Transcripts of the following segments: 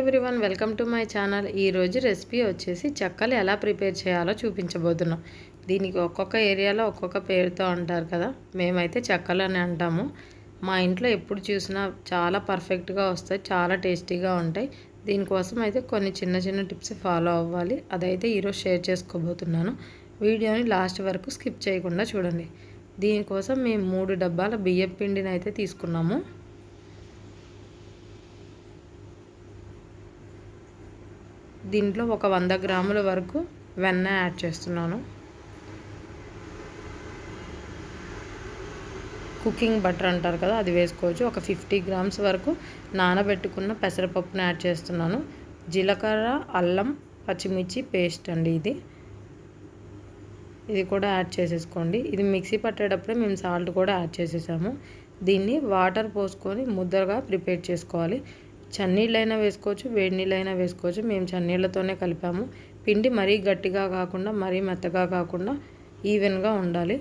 Everyone, welcome to my channel. ఈరోజు recipe వచ్చేసి చెక్కలు ఎలా ప్రిపేర్ చేయాలో చూపించబోతున్నాం. దీనికి ఒక్కొక్క ఏరియాలో ఒక్కొక్క పేరుతో అంటారు కదా, మేమైతే చెక్కలు అని అంటాము. మా ఇంట్లో ఎప్పుడు చూసినా చాలా పర్ఫెక్ట్గా వస్తాయి, చాలా టేస్టీగా ఉంటాయి. దీనికోసం అయితే కొన్ని చిన్న చిన్న టిప్స్ ఫాలో అవ్వాలి. అదైతే ఈరోజు షేర్ చేసుకోబోతున్నాను. వీడియోని లాస్ట్ వరకు స్కిప్ చేయకుండా చూడండి. దీనికోసం మేము 3 డబ్బాల బియ్యం పిండిని అయితే తీసుకున్నాము. దీంట్లో ఒక 100 గ్రాముల వరకు వెన్న యాడ్ చేస్తున్నాను. కుకింగ్ బటర్ అంటారు కదా, అది వేసుకోవచ్చు. ఒక 50 గ్రామ్స్ వరకు నానబెట్టుకున్న పెసరపప్పును యాడ్ చేస్తున్నాను. జీలకర్ర, అల్లం, పచ్చిమిర్చి పేస్ట్ అండి ఇది కూడా యాడ్ చేసేసుకోండి. ఇది మిక్సీ పట్టేటప్పుడే మేము సాల్ట్ కూడా యాడ్ చేసేసాము. దీన్ని వాటర్ పోసుకొని ముద్దగా ప్రిపేర్ చేసుకోవాలి. చన్నీళ్ళైనా వేసుకోవచ్చు, వేడి నీళ్ళైనా వేసుకోవచ్చు. మేము చన్నీళ్ళతోనే కలిపాము. పిండి మరీ గట్టిగా కాకుండా మరీ మెత్తగా కాకుండా ఈవెన్గా ఉండాలి.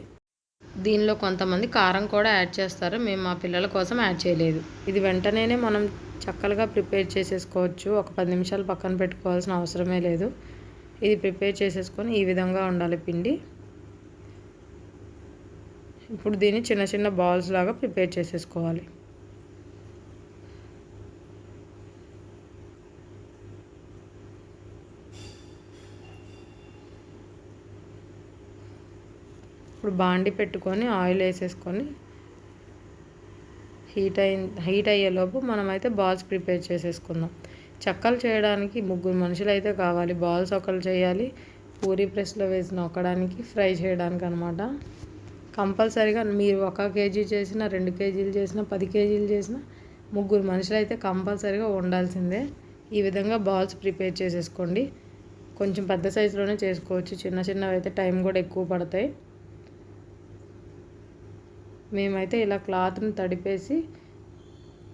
దీనిలో కొంతమంది కారం కూడా యాడ్ చేస్తారు. మేము మా పిల్లల కోసం యాడ్ చేయలేదు. ఇది వెంటనే మనం చక్కలుగా ప్రిపేర్ చేసేసుకోవచ్చు. ఒక 10 నిమిషాలు పక్కన పెట్టుకోవాల్సిన అవసరమే లేదు. ఇది ప్రిపేర్ చేసేసుకొని ఈ విధంగా ఉండాలి పిండి. ఇప్పుడు దీన్ని చిన్న చిన్న బాల్స్ లాగా ప్రిపేర్ చేసేసుకోవాలి. ఇప్పుడు బాండి పెట్టుకొని ఆయిల్ వేసేసుకొని హీట్ అయ్యేలోపు మనమైతే బాల్స్ ప్రిపేర్ చేసేసుకుందాం. చెక్కలు చేయడానికి 3 మనుషులు అయితే కావాలి. బాల్స్ ఒకరు చేయాలి, పూరీ ప్రెస్లో వేసి నొక్కడానికి, ఫ్రై చేయడానికి అనమాట. కంపల్సరీగా మీరు 1 కేజీ చేసినా, 2 కేజీలు చేసినా, 10 కేజీలు చేసినా 3 మనుషులు అయితే కంపల్సరీగా ఉండాల్సిందే. ఈ విధంగా బాల్స్ ప్రిపేర్ చేసేసుకోండి. కొంచెం పెద్ద సైజులోనే చేసుకోవచ్చు, చిన్న చిన్నవి అయితే టైం కూడా ఎక్కువ పడతాయి. మేమైతే ఇలా క్లాత్ని తడిపేసి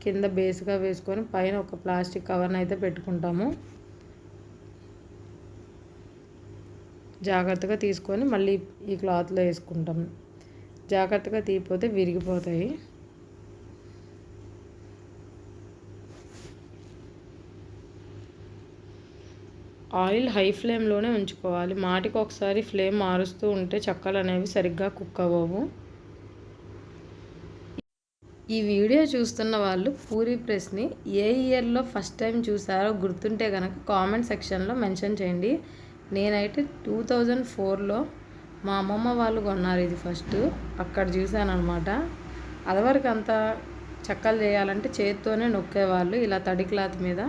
కింద బేస్గా వేసుకొని పైన ఒక ప్లాస్టిక్ కవర్ని అయితే పెట్టుకుంటాము. జాగ్రత్తగా తీసుకొని మళ్ళీ ఈ క్లాత్లో వేసుకుంటాము. జాగ్రత్తగా తీయకపోతే విరిగిపోతాయి. ఆయిల్ హై ఫ్లేమ్లోనే ఉంచుకోవాలి. మాటికి ఒకసారి ఫ్లేమ్ మారుస్తూ ఉంటే చెక్కలు అనేవి సరిగ్గా కుక్ అవ్వవు. ఈ వీడియో చూస్తున్న వాళ్ళు పూరీ ప్రెస్ని ఏ ఇయర్లో ఫస్ట్ టైం చూసారో గుర్తుంటే కనుక కామెంట్ సెక్షన్లో మెన్షన్ చేయండి. నేనైతే 2004లో మా అమ్మమ్మ వాళ్ళు కొన్నారు ఇది ఫస్ట్. అక్కడ చూశాను అనమాట. అదివరకు అంతా చెక్కలు చేయాలంటే చేతితోనే నొక్కేవాళ్ళు ఇలా తడి క్లాత్ మీద.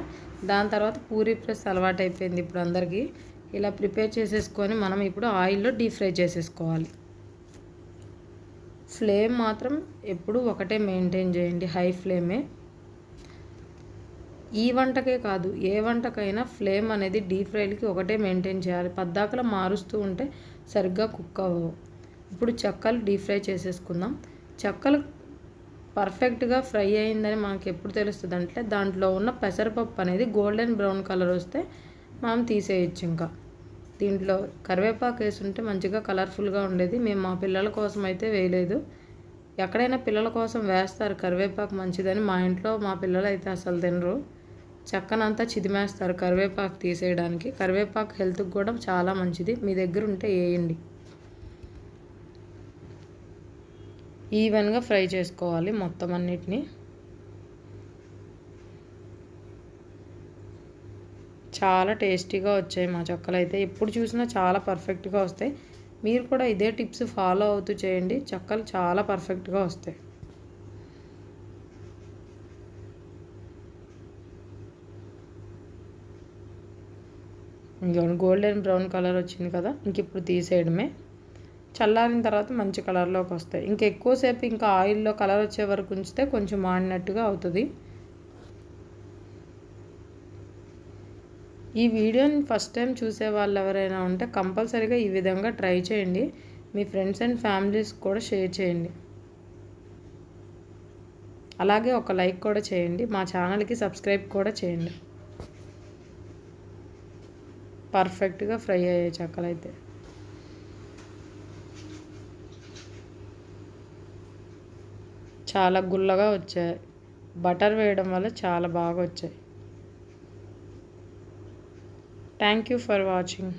దాని తర్వాత పూరీ ప్రెస్ అలవాటు అయిపోయింది ఇప్పుడు అందరికీ. ఇలా ప్రిపేర్ చేసేసుకొని మనం ఇప్పుడు ఆయిల్లో డీప్ ఫ్రై చేసేసుకోవాలి. ఫ్లేమ్ మాత్రం ఎప్పుడు ఒకటే మెయింటైన్ చేయండి, హై ఫ్లేమే. ఈ వంటకే కాదు, ఏ వంటకైనా ఫ్లేమ్ అనేది డీప్ ఫ్రైలకి ఒకటే మెయింటైన్ చేయాలి. పద్దాకలా మారుస్తూ ఉంటే సరిగ్గా కుక్ అవ్వవు. ఇప్పుడు చెక్కలు డీప్ ఫ్రై చేసేసుకుందాం. చెక్కలు పర్ఫెక్ట్గా ఫ్రై అయిందని మనకి ఎప్పుడు తెలుస్తుంది అంటే దాంట్లో ఉన్న పెసరపప్పు అనేది గోల్డెన్ బ్రౌన్ కలర్ వస్తే మనం తీసేయచ్చు. ఇంకా దీంట్లో కరివేపాకు వేసుంటే మంచిగా కలర్ఫుల్గా ఉండేది. మేము మా పిల్లల కోసం అయితే వేయలేదు. ఎక్కడైనా పిల్లల కోసం వేస్తారు కరివేపాకు మంచిదని. మా ఇంట్లో మా పిల్లలు అయితే అసలు తినరు. చెక్కనంతా చిదిమేస్తారు కరివేపాకు తీసేయడానికి. కరివేపాకు హెల్త్కి కూడా చాలా మంచిది. మీ దగ్గర ఉంటే వేయండి. ఈవెన్గా ఫ్రై చేసుకోవాలి మొత్తం అన్నిటినీ. చాలా టేస్టీగా వచ్చాయి మా చెక్కలు అయితే. ఎప్పుడు చూసినా చాలా పర్ఫెక్ట్గా వస్తాయి. మీరు కూడా ఇదే టిప్స్ ఫాలో అవుతూ చేయండి, చెక్కలు చాలా పర్ఫెక్ట్గా వస్తాయి. ఇంకా గోల్డెన్ బ్రౌన్ కలర్ వచ్చింది కదా, ఇంక ఇప్పుడు తీసేయడమే. చల్లారిన తర్వాత మంచి కలర్లోకి వస్తాయి. ఇంకా ఎక్కువసేపు ఇంకా ఆయిల్లో కలర్ వచ్చే వరకు ఉంచితే కొంచెం మాడినట్టుగా అవుతుంది. ఈ వీడియోని ఫస్ట్ టైం చూసే వాళ్ళు ఎవరైనా ఉంటే కంపల్సరీగా ఈ విధంగా ట్రై చేయండి. మీ ఫ్రెండ్స్ అండ్ ఫ్యామిలీస్ కూడా షేర్ చేయండి. అలాగే ఒక లైక్ కూడా చేయండి. మా ఛానల్కి సబ్స్క్రైబ్ కూడా చేయండి. పర్ఫెక్ట్గా ఫ్రై అయ్యాయి చెక్కలు అయితే. చాలా గుల్లగా వచ్చాయి. బటర్ వేయడం వల్ల చాలా బాగా వచ్చాయి. Thank you for watching.